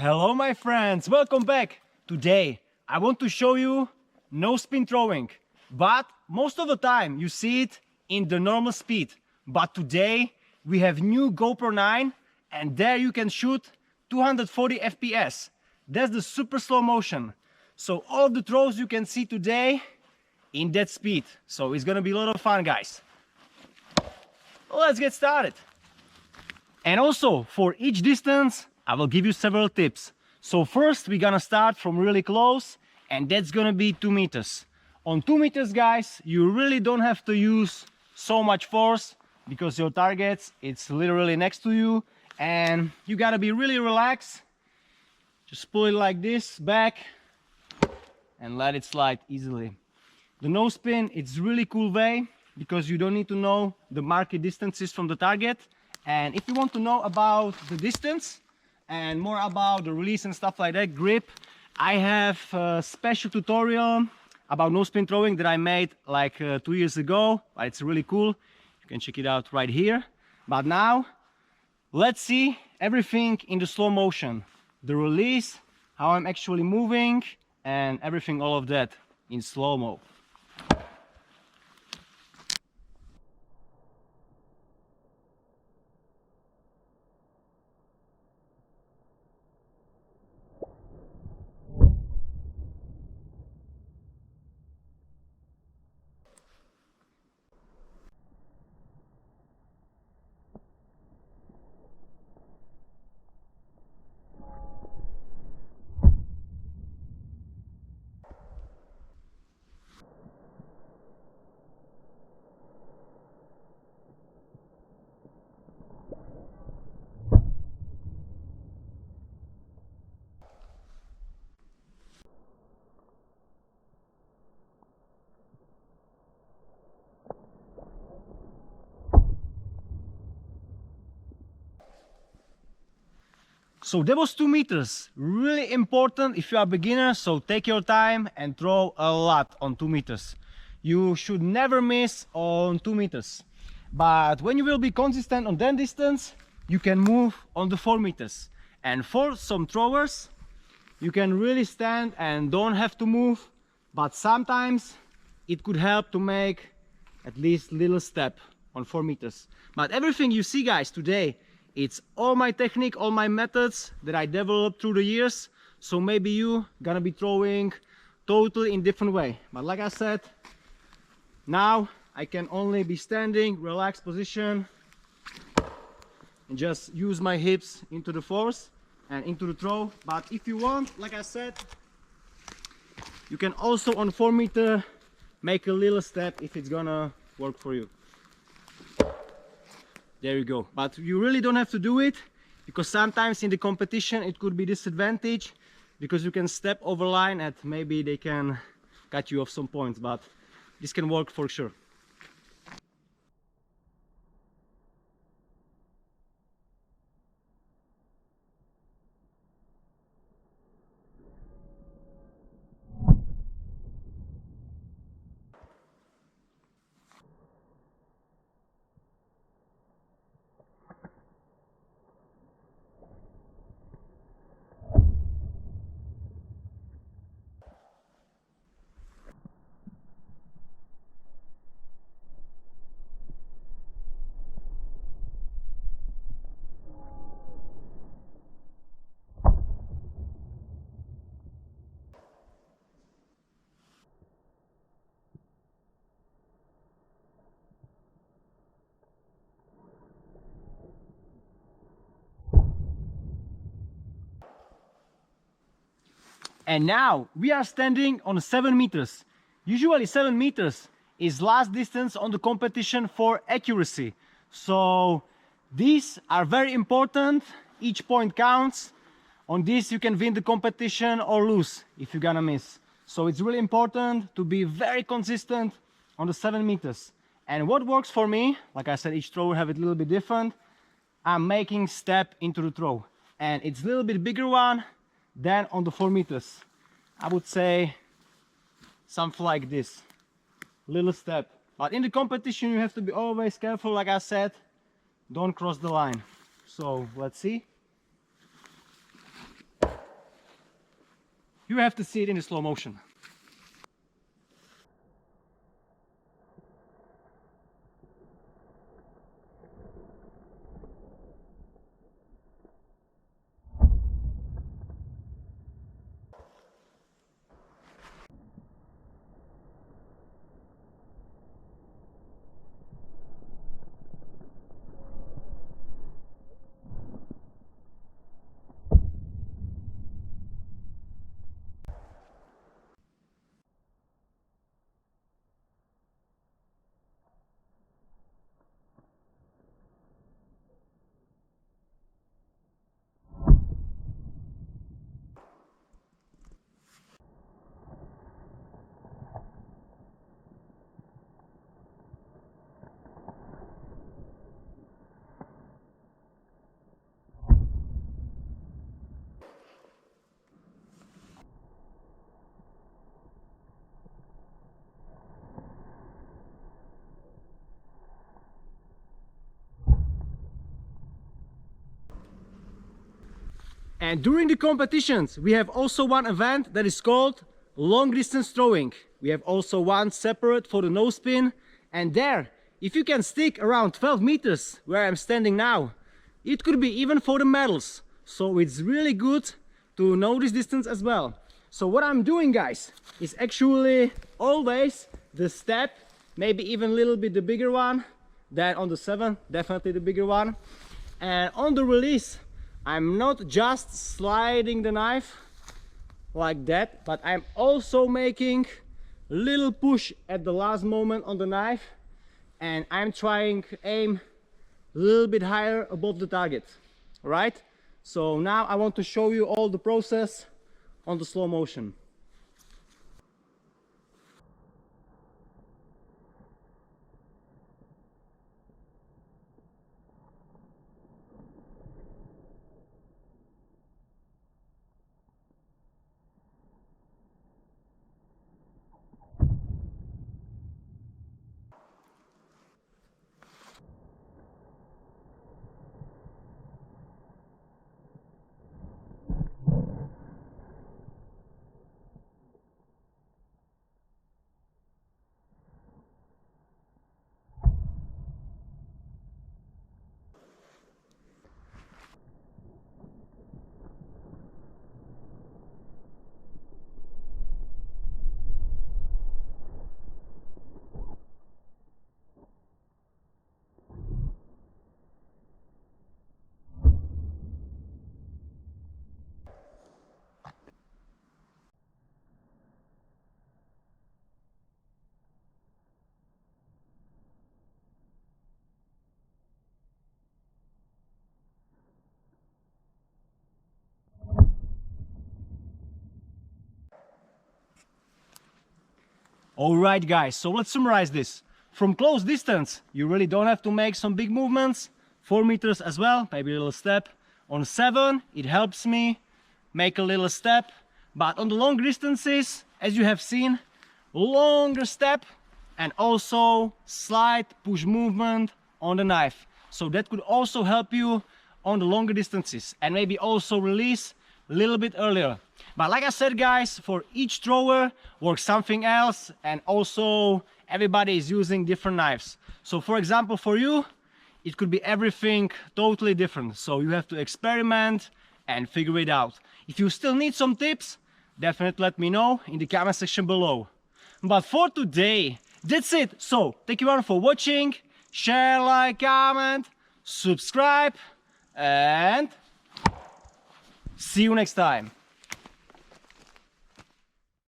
Hello my friends, welcome back. Today I want to show you no spin throwing, but most of the time you see it in the normal speed. But today we have new GoPro 9 and there you can shoot 240 FPS. That's the super slow motion. So all of the throws you can see today in that speed. So it's gonna be a lot of fun, guys. Let's get started. And also for each distance I will give you several tips. So first we're gonna start from really close, and that's gonna be 2 meters. On 2 meters, guys, you really don't have to use so much force because your target, it's literally next to you, and you gotta be really relaxed. Just pull it like this back and let it slide easily. The no spin, it's really cool way because you don't need to know the market distances from the target. And if you want to know about the distance and more about the release and stuff like that, grip, I have a special tutorial about no spin throwing that I made like 2 years ago. It's really cool. You can check it out right here. But now let's see everything in the slow motion, the release, how I'm actually moving, and everything, all of that in slow-mo. So that was 2 meters, really important if you are a beginner, so take your time and throw a lot on 2 meters. You should never miss on 2 meters. But when you will be consistent on that distance, you can move on the 4 meters. And for some throwers, you can really stand and don't have to move, but sometimes it could help to make at least little step on 4 meters. But everything you see, guys, today, it's all my technique, all my methods that I developed through the years. So maybe you gonna be throwing totally in different way. But like I said, now I can only be standing, relaxed position, and just use my hips into the force and into the throw. But if you want, like I said, you can also on 4 meter make a little step if it's gonna work for you. There you go. But you really don't have to do it because sometimes in the competition it could be disadvantage because you can step over line and maybe they can cut you off some points, but this can work for sure. And now we are standing on 7 meters. Usually 7 meters is last distance on the competition for accuracy. So these are very important. Each point counts. On this you can win the competition or lose if you're gonna miss. So it's really important to be very consistent on the 7 meters. And what works for me, like I said, each thrower have it a little bit different. I'm making step into the throw. And it's a little bit bigger one than on the 4 meters. I would say something like this, little step. But in the competition you have to be always careful, like I said, don't cross the line. So let's see. You have to see it in the slow motion. And during the competitions, we have also one event that is called long distance throwing. We have also one separate for the nose spin. And there, if you can stick around 12 meters where I'm standing now, it could be even for the medals. So it's really good to know this distance as well. So what I'm doing, guys, is actually always the step, maybe even a little bit the bigger one than on the 7, definitely the bigger one. And on the release, I'm not just sliding the knife like that, but I'm also making a little push at the last moment on the knife, and I'm trying to aim a little bit higher above the target. Right? So now I want to show you all the process on the slow motion. Alright guys, so let's summarize this. From close distance, you really don't have to make some big movements. 4 meters as well, maybe a little step. On 7, it helps me make a little step. But on the long distances, as you have seen, longer step and also slight push movement on the knife. So that could also help you on the longer distances, and maybe also release a little bit earlier. But like I said guys, for each thrower works something else, and also everybody is using different knives. So for example, for you, it could be everything totally different. So you have to experiment and figure it out. If you still need some tips, definitely let me know in the comment section below. But for today, that's it. So thank you everyone for watching. Share, like, comment, subscribe, and see you next time.